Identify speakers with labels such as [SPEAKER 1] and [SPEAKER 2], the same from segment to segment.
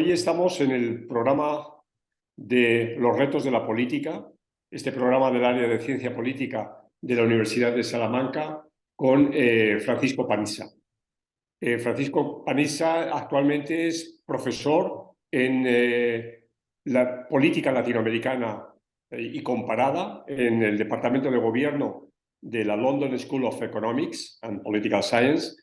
[SPEAKER 1] Hoy estamos en el programa de los retos de la política, este programa del área de ciencia política de la Universidad de Salamanca con Francisco Panizza. Francisco Panizza actualmente es profesor en la política latinoamericana y comparada en el Departamento de Gobierno de la London School of Economics and Political Science,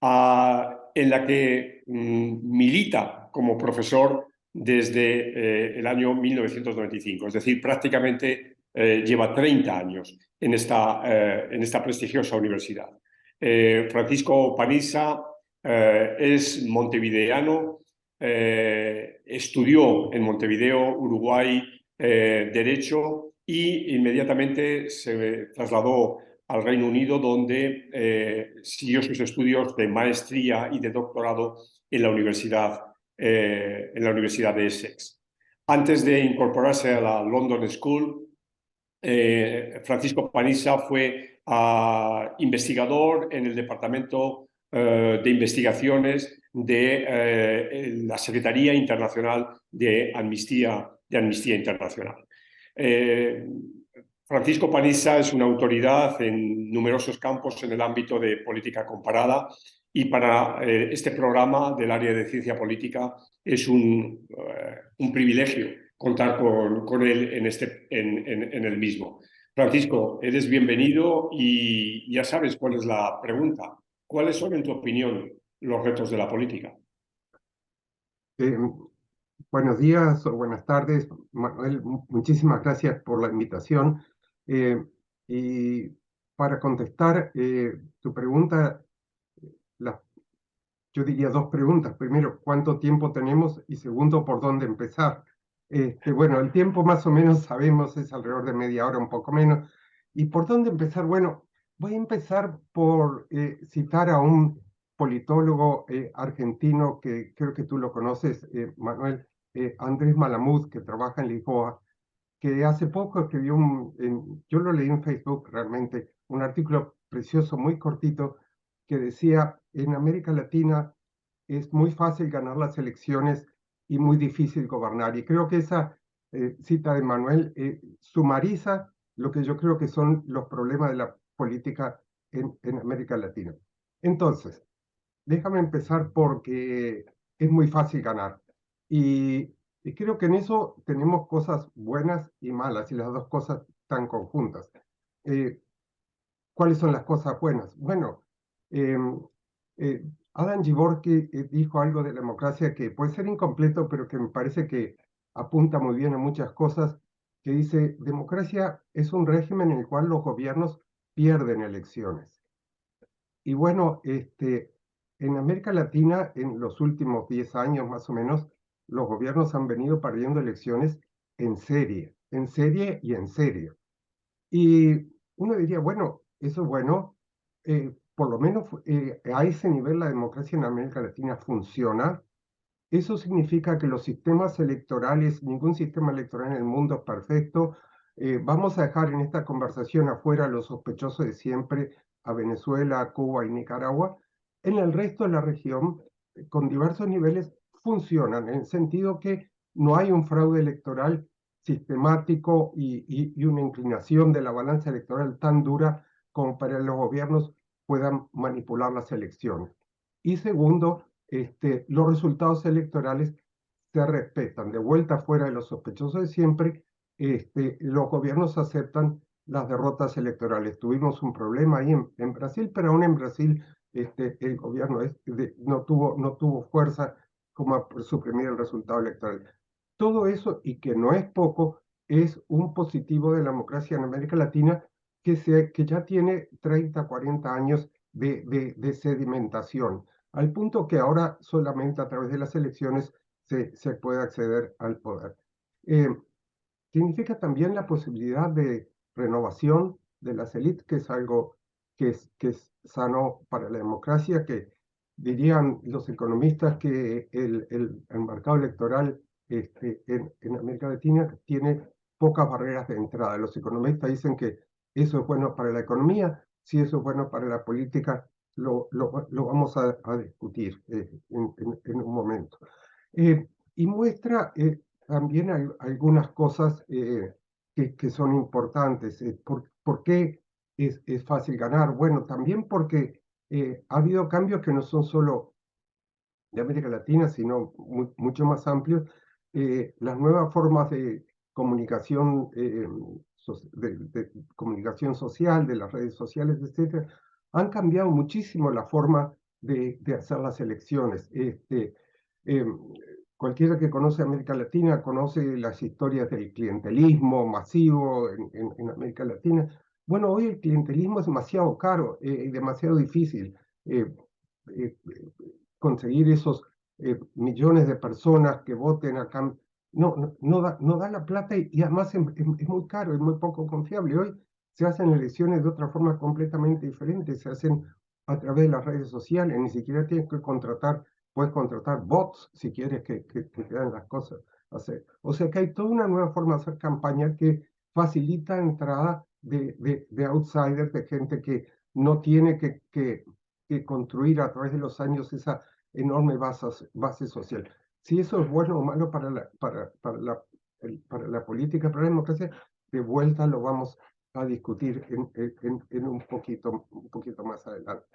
[SPEAKER 1] en la que milita como profesor desde el año 1995, es decir, prácticamente lleva 30 años en esta prestigiosa universidad. Francisco Panizza es montevideano, estudió en Montevideo, Uruguay, Derecho y inmediatamente se trasladó al Reino Unido, donde siguió sus estudios de maestría y de doctorado en la Universidad de Essex. Antes de incorporarse a la London School, Francisco Panizza fue investigador en el Departamento de Investigaciones de la Secretaría Internacional de Amnistía Internacional. Francisco Panizza es una autoridad en numerosos campos en el ámbito de política comparada y para este programa del área de ciencia política es un privilegio contar con él en el mismo. Francisco, eres bienvenido y ya sabes cuál es la pregunta. ¿Cuáles son, en tu opinión, los retos de la política?
[SPEAKER 2] Buenos días o buenas tardes, Manuel. Muchísimas gracias por la invitación. Y para contestar tu pregunta, yo diría dos preguntas. Primero, ¿cuánto tiempo tenemos? Y segundo, ¿por dónde empezar? Bueno, el tiempo más o menos sabemos es alrededor de media hora, un poco menos. ¿Y por dónde empezar? Bueno, voy a empezar por citar a un politólogo argentino que creo que tú lo conoces, Manuel, Andrés Malamud, que trabaja en Lisboa, que hace poco escribió yo lo leí en Facebook realmente, un artículo precioso, muy cortito, que decía: en América Latina es muy fácil ganar las elecciones y muy difícil gobernar. Y creo que esa cita de Manuel sumariza lo que yo creo que son los problemas de la política en América Latina. Entonces, déjame empezar porque es muy fácil ganar. Y creo que en eso tenemos cosas buenas y malas, y las dos cosas están conjuntas. ¿Cuáles son las cosas buenas? Bueno, Adam Dworkin dijo algo de la democracia que puede ser incompleto, pero que me parece que apunta muy bien a muchas cosas, que dice: democracia es un régimen en el cual los gobiernos pierden elecciones. Y bueno, en América Latina, en los últimos 10 años más o menos, los gobiernos han venido perdiendo elecciones en serie y en serio. Y uno diría, bueno, eso es bueno, por lo menos a ese nivel la democracia en América Latina funciona. Eso significa que los sistemas electorales, ningún sistema electoral en el mundo es perfecto. Vamos a dejar en esta conversación afuera a los sospechosos de siempre, a Venezuela, a Cuba y Nicaragua. En el resto de la región, con diversos niveles, funcionan, en el sentido que no hay un fraude electoral sistemático y una inclinación de la balanza electoral tan dura como para que los gobiernos puedan manipular las elecciones. Y segundo, los resultados electorales se respetan. De vuelta fuera de los sospechosos de siempre, los gobiernos aceptan las derrotas electorales. Tuvimos un problema ahí en Brasil, pero aún en Brasil el gobierno no tuvo fuerza como a suprimir el resultado electoral. Todo eso, y que no es poco, es un positivo de la democracia en América Latina que ya tiene 30, 40 años de sedimentación, al punto que ahora solamente a través de las elecciones se puede acceder al poder. Significa también la posibilidad de renovación de las élites, que es algo que es sano para la democracia, que dirían los economistas que el mercado electoral en América Latina tiene pocas barreras de entrada. Los economistas dicen que eso es bueno para la economía. Si eso es bueno para la política, lo vamos a discutir en un momento. y muestra también algunas cosas que son importantes. ¿Por qué es fácil ganar? Bueno, también porque ha habido cambios que no son solo de América Latina, sino mucho más amplios. Las nuevas formas de comunicación, de comunicación social, de las redes sociales, etcétera, han cambiado muchísimo la forma de hacer las elecciones. Eh, Cualquiera que conoce América Latina conoce las historias del clientelismo masivo en América Latina. Bueno, hoy el clientelismo es demasiado caro y demasiado difícil. Eh, eh, Conseguir esos millones de personas que voten acá, no da la plata y además es muy caro, es muy poco confiable. Hoy se hacen elecciones de otra forma completamente diferente, se hacen a través de las redes sociales, ni siquiera tienes que puedes contratar bots si quieres que te hagan las cosas hacer. O sea que hay toda una nueva forma de hacer campaña que facilita entrada de outsiders, de gente que no tiene que construir a través de los años esa enorme base social. Si eso es bueno o malo para la política, para la democracia, de vuelta lo vamos a discutir en un poquito más adelante.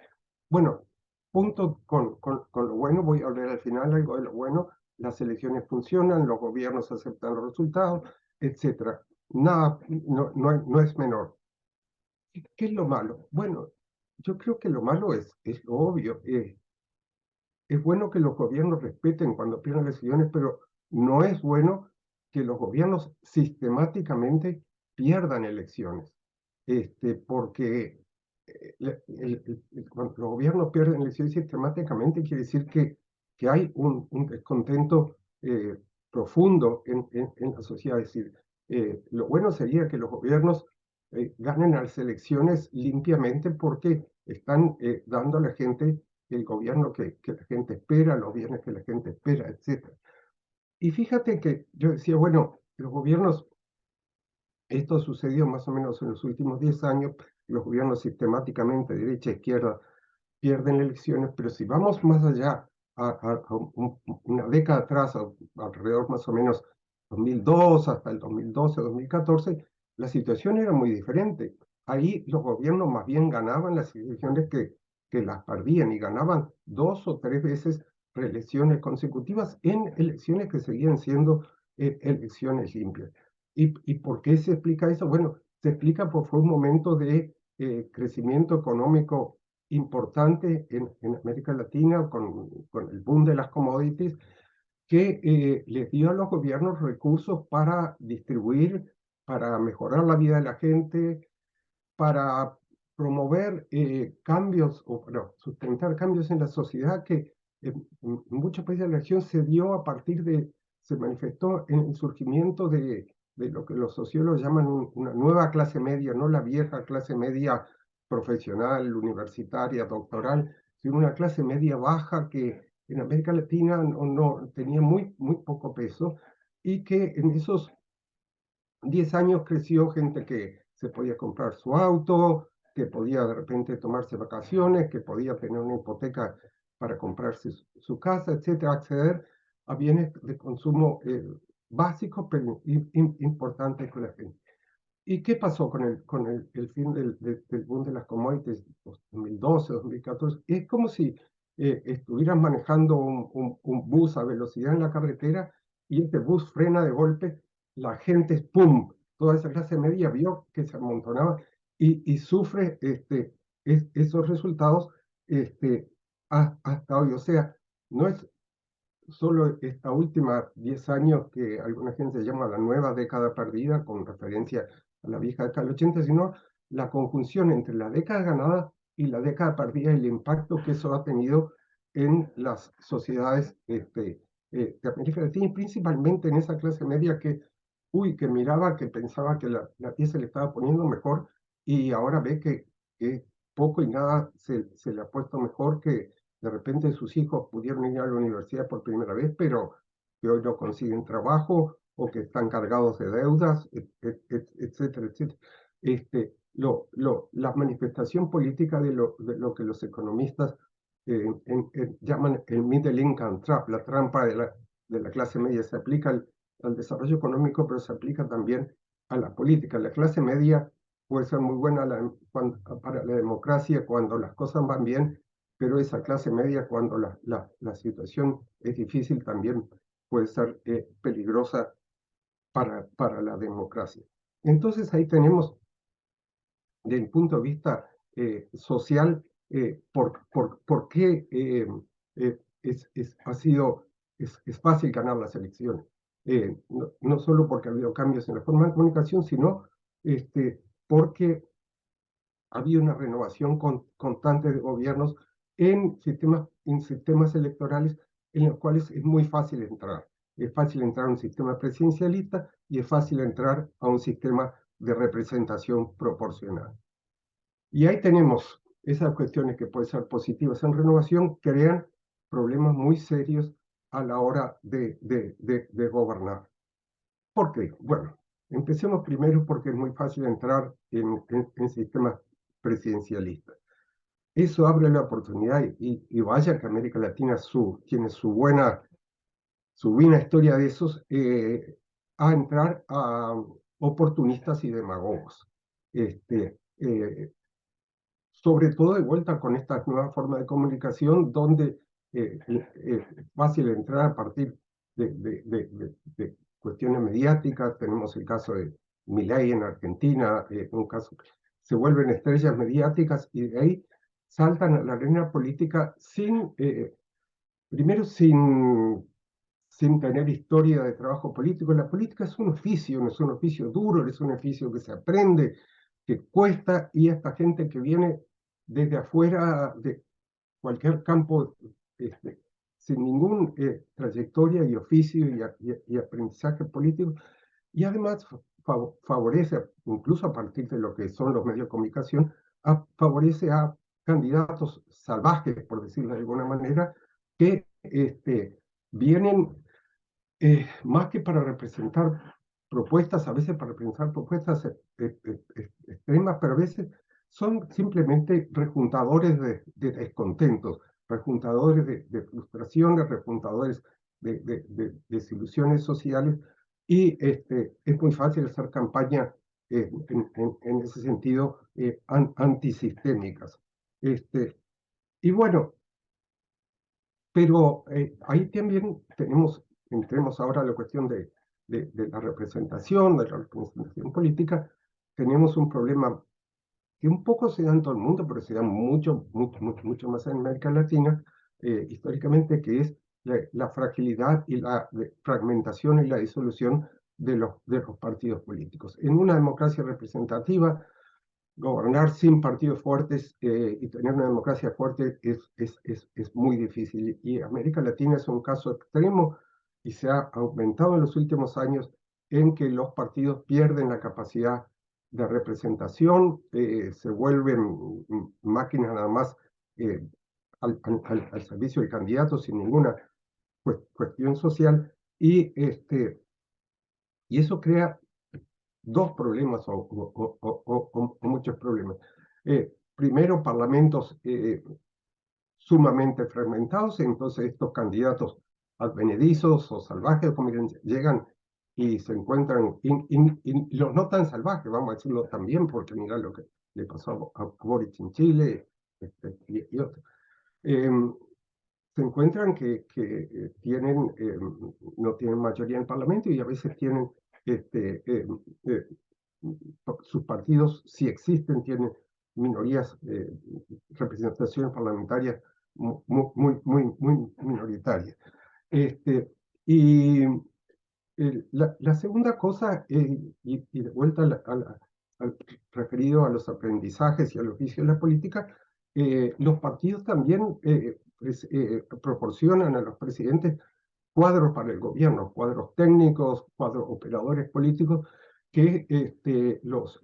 [SPEAKER 2] Bueno, punto con lo bueno, voy a hablar al final algo de lo bueno. Las elecciones funcionan, los gobiernos aceptan los resultados, etcétera. Nada, no es menor. ¿Qué es lo malo? Bueno, yo creo que lo malo es lo obvio. Es bueno que los gobiernos respeten cuando pierden elecciones, pero no es bueno que los gobiernos sistemáticamente pierdan elecciones. Porque cuando los gobiernos pierden elecciones sistemáticamente quiere decir que hay un descontento profundo en la sociedad. Es decir, lo bueno sería que los gobiernos ganen las elecciones limpiamente porque están dando a la gente el gobierno que la gente espera, los bienes que la gente espera, etc. Y fíjate que yo decía, bueno, los gobiernos, esto sucedió más o menos en los últimos 10 años, los gobiernos sistemáticamente, derecha e izquierda, pierden elecciones, pero si vamos más allá, una década atrás, alrededor más o menos 2002 hasta el 2012, 2014, la situación era muy diferente. Ahí los gobiernos más bien ganaban las elecciones que las perdían y ganaban 2 o 3 veces reelecciones consecutivas en elecciones que seguían siendo elecciones limpias. ¿Y por qué se explica eso? Bueno, se explica porque fue un momento de crecimiento económico importante en América Latina con el boom de las commodities que les dio a los gobiernos recursos para distribuir, para mejorar la vida de la gente, para promover cambios o para sustentar cambios en la sociedad que en muchos países de la región se manifestó en el surgimiento de lo que los sociólogos llaman una nueva clase media, no la vieja clase media profesional, universitaria, doctoral, sino una clase media baja que en América Latina no tenía muy poco peso y que en esos 10 años creció gente que se podía comprar su auto, que podía de repente tomarse vacaciones, que podía tener una hipoteca para comprarse su casa, etcétera, acceder a bienes de consumo básicos, pero importantes con la gente. ¿Y qué pasó con el fin del boom de las commodities 2012, 2014? Es como si estuvieran manejando un bus a velocidad en la carretera y este bus frena de golpe, la gente, ¡pum! Toda esa clase media vio que se amontonaba y sufre esos resultados hasta hoy. O sea, no es solo esta última 10 años que alguna gente llama la nueva década perdida, con referencia a la vieja década del 80, sino la conjunción entre la década ganada y la década perdida y el impacto que eso ha tenido en las sociedades de América Latina y principalmente en esa clase media que miraba, que pensaba que la pieza le estaba poniendo mejor y ahora ve que poco y nada se le ha puesto mejor, que de repente sus hijos pudieron ir a la universidad por primera vez, pero que hoy no consiguen trabajo o que están cargados de deudas, etcétera, etcétera. La manifestación política de lo que los economistas llaman el middle income trap, la trampa la clase media se aplica al desarrollo económico, pero se aplica también a la política. La clase media puede ser muy buena para la democracia cuando las cosas van bien, pero esa clase media cuando la situación es difícil también puede ser peligrosa para la democracia. Entonces ahí tenemos, desde el punto de vista social, por qué es fácil ganar las elecciones. No solo porque ha habido cambios en la forma de comunicación, sino porque ha habido una renovación constante de gobiernos en sistemas electorales en los cuales es muy fácil entrar. Es fácil entrar a un sistema presidencialista y es fácil entrar a un sistema de representación proporcional. Y ahí tenemos esas cuestiones que pueden ser positivas en renovación, crean problemas muy serios a la hora de gobernar. ¿Por qué? Bueno, empecemos primero porque es muy fácil entrar en sistemas presidencialistas. Eso abre la oportunidad y vaya que América Latina tiene su buena historia de esos, a entrar a oportunistas y demagogos. Sobre todo de vuelta con estas nuevas formas de comunicación donde es fácil entrar a partir de cuestiones mediáticas. Tenemos el caso de Milei en Argentina, un caso que se vuelven estrellas mediáticas y de ahí saltan a la arena política primero sin tener historia de trabajo político. La política es un oficio, no es un oficio duro, es un oficio que se aprende, que cuesta, y esta gente que viene desde afuera de cualquier campo, sin ningún trayectoria y oficio y aprendizaje político, y además favorece, incluso a partir de lo que son los medios de comunicación, favorece a candidatos salvajes, por decirlo de alguna manera, que vienen más que para representar propuestas, a veces para representar propuestas extremas, pero a veces son simplemente rejuntadores de descontentos, rejuntadores de frustraciones, rejuntadores de desilusiones sociales, y es muy fácil hacer campaña en ese sentido antisistémicas. Y bueno, pero ahí también entremos ahora a la cuestión de la representación política. Tenemos un problema que un poco se da en todo el mundo, pero se da mucho más en América Latina, históricamente, que es la fragilidad y la fragmentación y la disolución de los partidos políticos. En una democracia representativa, gobernar sin partidos fuertes y tener una democracia fuerte es muy difícil. Y América Latina es un caso extremo y se ha aumentado en los últimos años en que los partidos pierden la capacidad de representación, se vuelven máquinas nada más al servicio del candidato sin ninguna cuestión social, y eso crea dos problemas o muchos problemas. Primero, parlamentos sumamente fragmentados, entonces estos candidatos advenedizos o salvajes como llegan y se encuentran, y los no tan salvajes, vamos a decirlo también, porque mira lo que le pasó a Boric en Chile y otros. Se encuentran que no tienen mayoría en el Parlamento, y a veces tienen sus partidos, si existen, tienen minorías, representaciones parlamentarias muy minoritarias. Y la segunda cosa, y de vuelta al referido a los aprendizajes y al oficio de la política, los partidos también proporcionan a los presidentes cuadros para el gobierno, cuadros técnicos, cuadros operadores políticos que los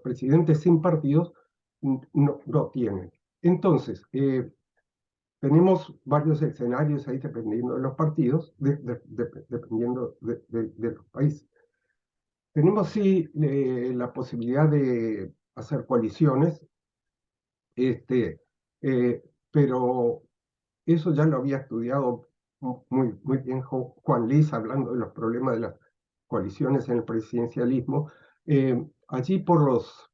[SPEAKER 2] presidentes sin partidos no tienen. Entonces, tenemos varios escenarios ahí dependiendo de los partidos, dependiendo de los países. Tenemos sí la posibilidad de hacer coaliciones, pero eso ya lo había estudiado muy bien Juan Liz hablando de los problemas de las coaliciones en el presidencialismo. Allí por los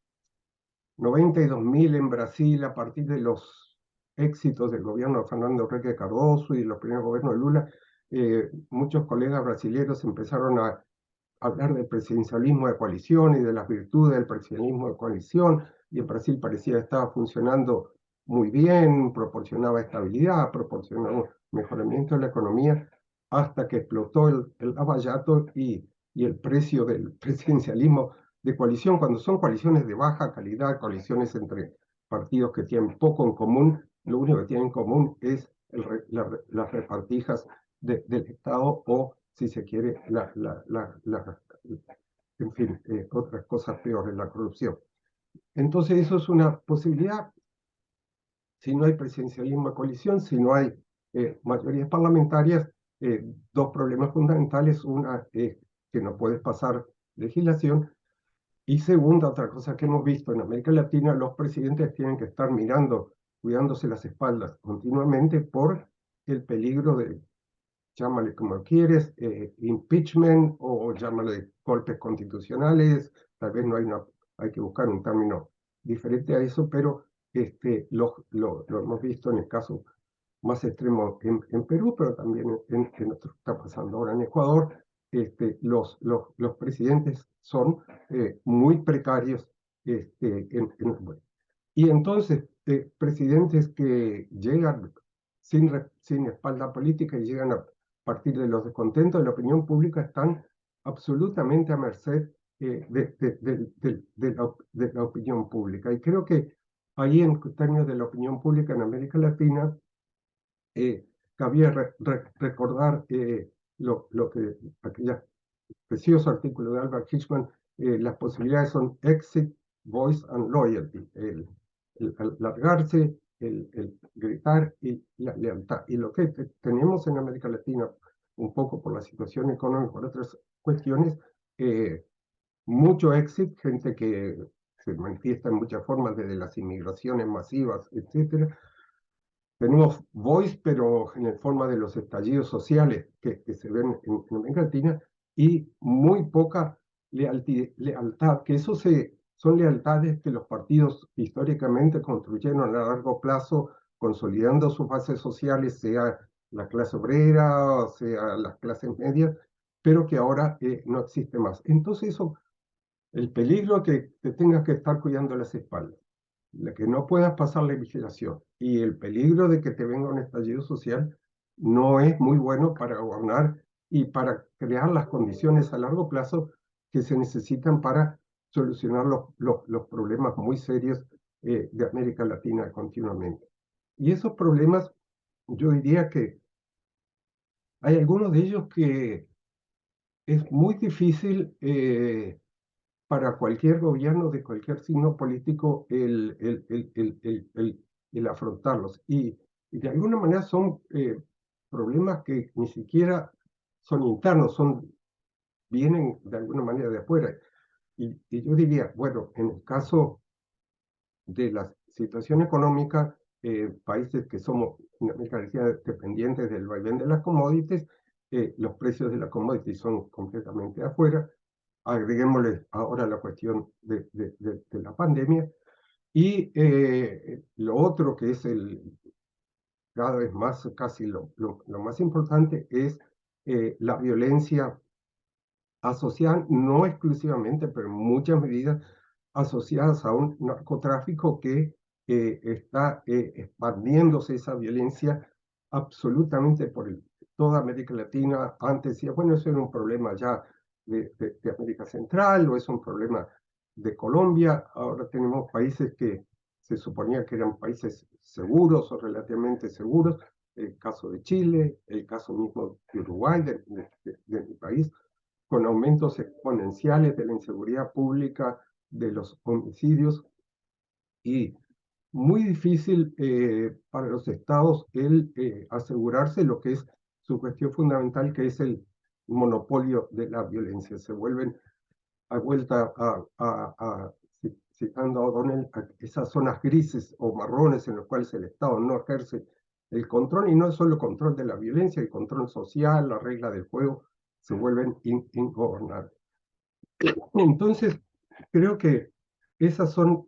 [SPEAKER 2] 92.000 en Brasil, a partir de los éxitos del gobierno de Fernando Henrique Cardoso y los primeros gobiernos de Lula, muchos colegas brasileños empezaron a hablar del presidencialismo de coalición y de las virtudes del presidencialismo de coalición, y en Brasil parecía que estaba funcionando muy bien, proporcionaba estabilidad, proporcionaba mejoramiento de la economía, hasta que explotó el Lava-Jato y el precio del presidencialismo de coalición, cuando son coaliciones de baja calidad, coaliciones entre partidos que tienen poco en común, lo único que tienen en común es las repartijas del Estado o, si se quiere, en fin, otras cosas peores, la corrupción. Entonces eso es una posibilidad si no hay presidencialismo de coalición, si no hay mayorías parlamentarias. Dos problemas fundamentales: una es que no puedes pasar legislación, y segunda, otra cosa que hemos visto en América Latina, los presidentes tienen que estar mirando, cuidándose las espaldas continuamente por el peligro de, llámale como quieres, impeachment, o llámale golpes constitucionales. Tal vez no hay que buscar un término diferente a eso, pero lo hemos visto en el caso más extremo en Perú, pero también en otro que está pasando ahora en Ecuador. Los presidentes son muy precarios. Bueno. Y entonces, presidentes que llegan sin espalda política y llegan a partir de los descontentos de la opinión pública, están absolutamente a merced de la opinión pública. Y creo que ahí, en términos de la opinión pública en América Latina, cabía recordar lo que aquella precioso artículo de Albert Hirschman: las posibilidades son exit, voice and loyalty, el largarse, el gritar y la lealtad. Y lo que tenemos en América Latina, un poco por la situación económica, por otras cuestiones, mucho exit, gente que se manifiesta en muchas formas, desde las inmigraciones masivas, etcétera. Tenemos voice, pero en forma de los estallidos sociales que se ven en América Latina, y muy poca lealtad, que son lealtades que los partidos históricamente construyeron a largo plazo, consolidando sus bases sociales, sea la clase obrera, sea las clases medias, pero que ahora no existe más. Entonces eso, el peligro que te tengas que estar cuidando las espaldas, la que no puedas pasar la vigilación, y el peligro de que te venga un estallido social, no es muy bueno para gobernar y para crear las condiciones a largo plazo que se necesitan para solucionar los problemas muy serios de América Latina continuamente. Y esos problemas, yo diría que hay algunos de ellos que es muy difícil para cualquier gobierno de cualquier signo político el afrontarlos. Y de alguna manera son problemas que ni siquiera son internos, vienen de alguna manera de afuera. Y yo diría, bueno, en el caso de la situación económica, países que somos en América Latina dependientes del vaivén de las commodities, los precios de las commodities son completamente de afuera. Agreguémosle ahora la cuestión de la pandemia, y lo otro que es cada vez más, casi lo más importante, es la violencia asociada, no exclusivamente, pero en muchas medidas asociadas a un narcotráfico que está expandiéndose, esa violencia, absolutamente por toda América Latina. Antes decía, bueno, eso era un problema ya de América Central, o es un problema de Colombia. Ahora tenemos países que se suponía que eran países seguros o relativamente seguros: el caso de Chile, el caso mismo de Uruguay, de mi país, con aumentos exponenciales de la inseguridad pública, de los homicidios, y muy difícil para los estados el asegurarse lo que es su cuestión fundamental, que es el monopolio de la violencia. Se vuelven a vuelta citando a O'Donnell, a esas zonas grises o marrones en las cuales el Estado no ejerce el control, y no es solo el control de la violencia, el control social, la regla del juego, se vuelven ingobernables. Entonces, creo que esas son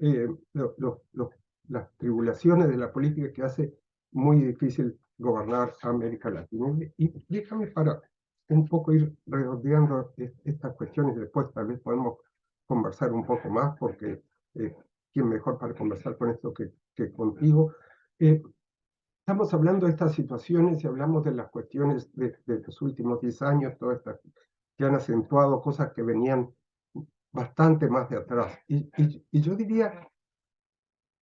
[SPEAKER 2] las tribulaciones de la política que hace muy difícil gobernar América Latina. Y déjame para un poco ir redondeando estas cuestiones, después tal vez podemos conversar un poco más, porque quién mejor para conversar con esto que contigo. Estamos hablando de estas situaciones y hablamos de las cuestiones de los últimos 10 años, todas estas que han acentuado cosas que venían bastante más de atrás. Y yo diría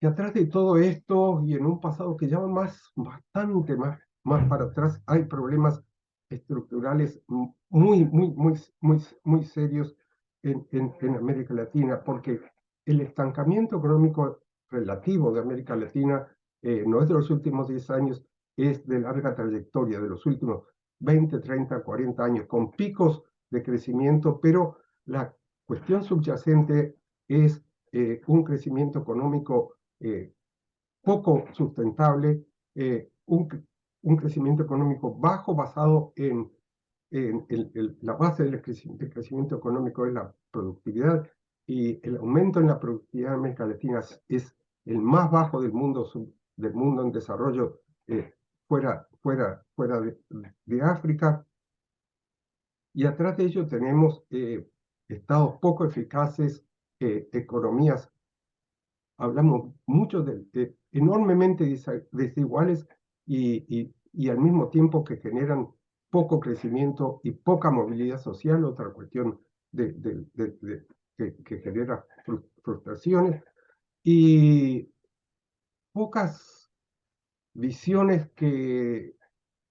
[SPEAKER 2] que atrás de todo esto y en un pasado que ya va bastante más para atrás, hay problemas estructurales muy serios en América Latina, porque el estancamiento económico relativo de América Latina no es de los últimos 10 años, es de larga trayectoria, de los últimos 20, 30, 40 años, con picos de crecimiento, pero la cuestión subyacente es un crecimiento económico poco sustentable, un crecimiento económico bajo basado la base del crecimiento económico es la productividad, y el aumento en la productividad en América Latina es el más bajo del mundo en desarrollo, fuera de África. Y atrás de ello tenemos estados poco eficaces, economías, hablamos mucho de enormemente desiguales, y al mismo tiempo que generan poco crecimiento y poca movilidad social, otra cuestión que genera frustraciones, y pocas visiones que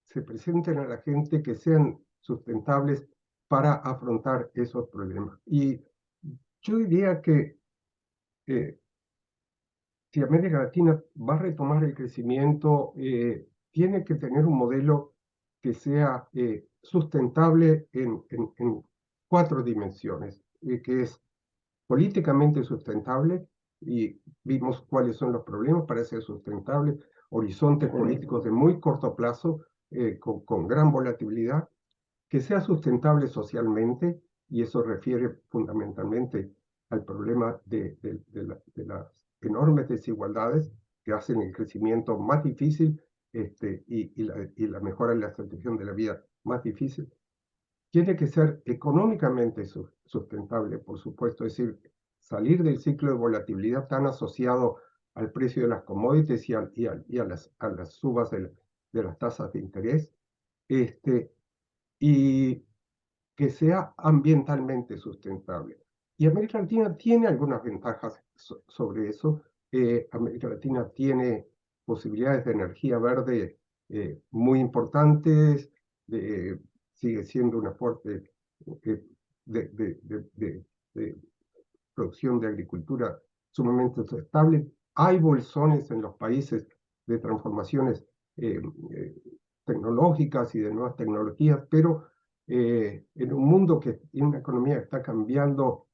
[SPEAKER 2] se presenten a la gente que sean sustentables para afrontar esos problemas. Y yo diría que si América Latina va a retomar el crecimiento, tiene que tener un modelo que sea sustentable en 4 dimensiones, que es políticamente sustentable, y vimos cuáles son los problemas para ser sustentable, horizontes políticos de muy corto plazo, con gran volatilidad, que sea sustentable socialmente, y eso refiere fundamentalmente al problema de las enormes desigualdades que hacen el crecimiento más difícil, y la mejora en la satisfacción de la vida más difícil. Tiene que ser económicamente sustentable, por supuesto, es decir, salir del ciclo de volatilidad tan asociado al precio de las commodities y a las subas de las tasas de interés, y que sea ambientalmente sustentable. Y América Latina tiene algunas ventajas sobre eso. América Latina tiene posibilidades de energía verde muy importantes, sigue siendo una fuerte eh, de, de, de, de, producción de agricultura sumamente estable. Hay bolsones en los países de transformaciones eh, eh, tecnológicas y de nuevas tecnologías, pero en un mundo y una economía que está cambiando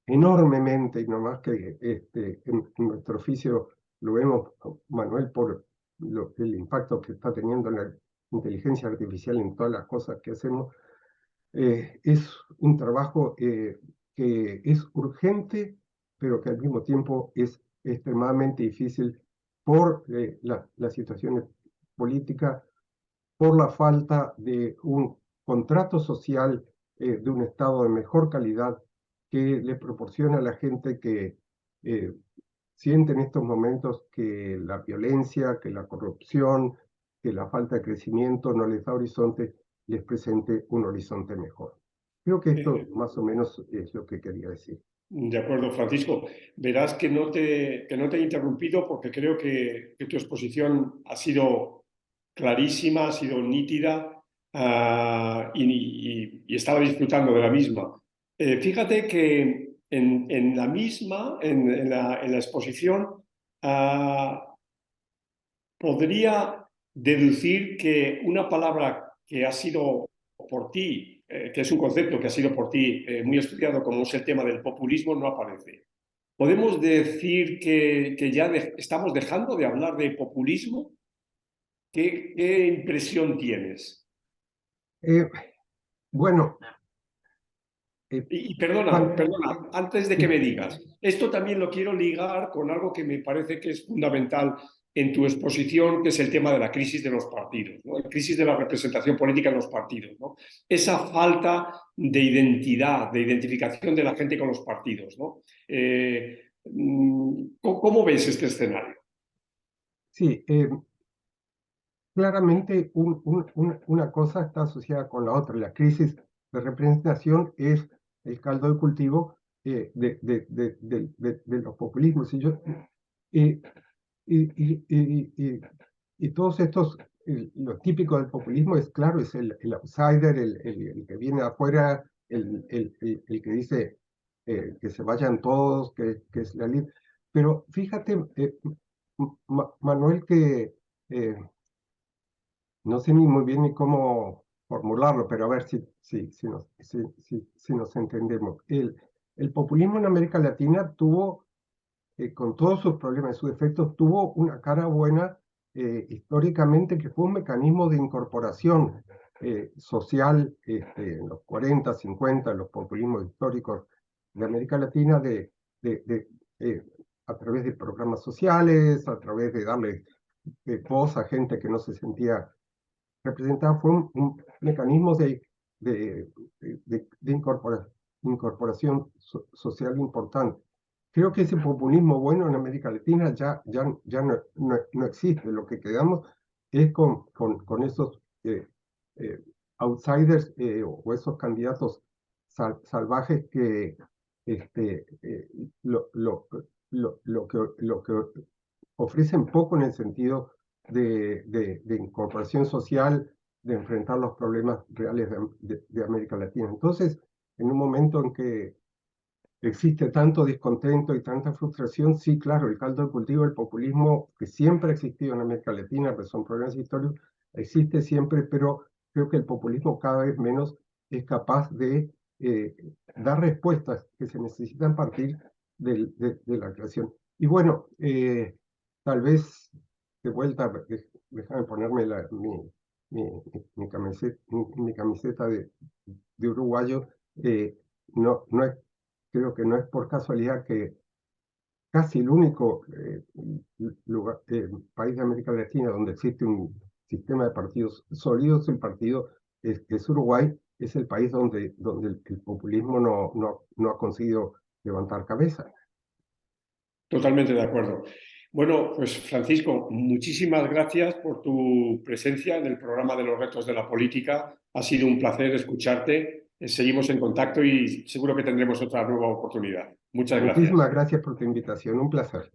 [SPEAKER 2] enormemente, y no más que en nuestro oficio lo vemos, Manuel, por el impacto que está teniendo la inteligencia artificial en todas las cosas que hacemos. Es un trabajo que es urgente, pero que al mismo tiempo es extremadamente difícil por la situación política, por la falta de un contrato social, de un Estado de mejor calidad que le proporciona a la gente que siente en estos momentos que la violencia, que la corrupción, que la falta de crecimiento no les da horizonte, les presente un horizonte mejor. Creo que esto más o menos es lo que quería decir.
[SPEAKER 1] De acuerdo, Francisco. Verás que no te he interrumpido porque creo que tu exposición ha sido clarísima, ha sido nítida, y estaba disfrutando de la misma. Fíjate que en la misma, en la exposición, podría deducir que una palabra que ha sido por ti, que es un concepto que ha sido por ti muy estudiado, como es el tema del populismo, no aparece. ¿Podemos decir que ya estamos dejando de hablar de populismo? ¿Qué impresión tienes?
[SPEAKER 2] Bueno,
[SPEAKER 1] Y perdona, antes de que me digas, esto también lo quiero ligar con algo que me parece que es fundamental en tu exposición, que es el tema de la crisis de los partidos, ¿no? La crisis de la representación política en los partidos, ¿no? Esa falta de identidad, de identificación de la gente con los partidos, ¿no? ¿Cómo ves este escenario?
[SPEAKER 2] sí, claramente una cosa está asociada con la otra. La crisis de representación es el caldo de cultivo de los populismos. Eh, y todos estos, lo típico del populismo es, claro, es el outsider, el que viene de afuera, el que dice que se vayan todos, que es la ley. Pero fíjate, Manuel, que no sé ni muy bien ni cómo formularlo, pero a ver si nos entendemos. El populismo en América Latina tuvo, con todos sus problemas y sus defectos, tuvo una cara buena históricamente, que fue un mecanismo de incorporación social en los 40, 50, los populismos históricos de América Latina, a través de programas sociales, a través de darle voz a gente que no se sentía representada. Fue un mecanismo de incorporación social importante. Creo que ese populismo bueno en América Latina ya no existe. Lo que quedamos es con esos outsiders o esos candidatos salvajes que lo que ofrecen poco en el sentido de incorporación social, de enfrentar los problemas reales de América Latina. Entonces, en un momento en que existe tanto descontento y tanta frustración, sí, claro, el caldo de cultivo del populismo, que siempre ha existido en América Latina, pues son problemas históricos, existe siempre, pero creo que el populismo cada vez menos es capaz de dar respuestas que se necesitan partir de la creación. Y bueno, tal vez de vuelta, déjame ponerme mi camiseta de uruguayo. No es, creo que no es por casualidad que casi el único país de América Latina donde existe un sistema de partidos sólidos, es Uruguay, es el país donde el populismo no ha conseguido levantar cabeza.
[SPEAKER 1] Totalmente de acuerdo. Bueno, pues Francisco, muchísimas gracias por tu presencia en el programa de los retos de la política. Ha sido un placer escucharte. Seguimos en contacto y seguro que tendremos otra nueva oportunidad. Muchas gracias.
[SPEAKER 2] Muchísimas gracias por tu invitación, un placer.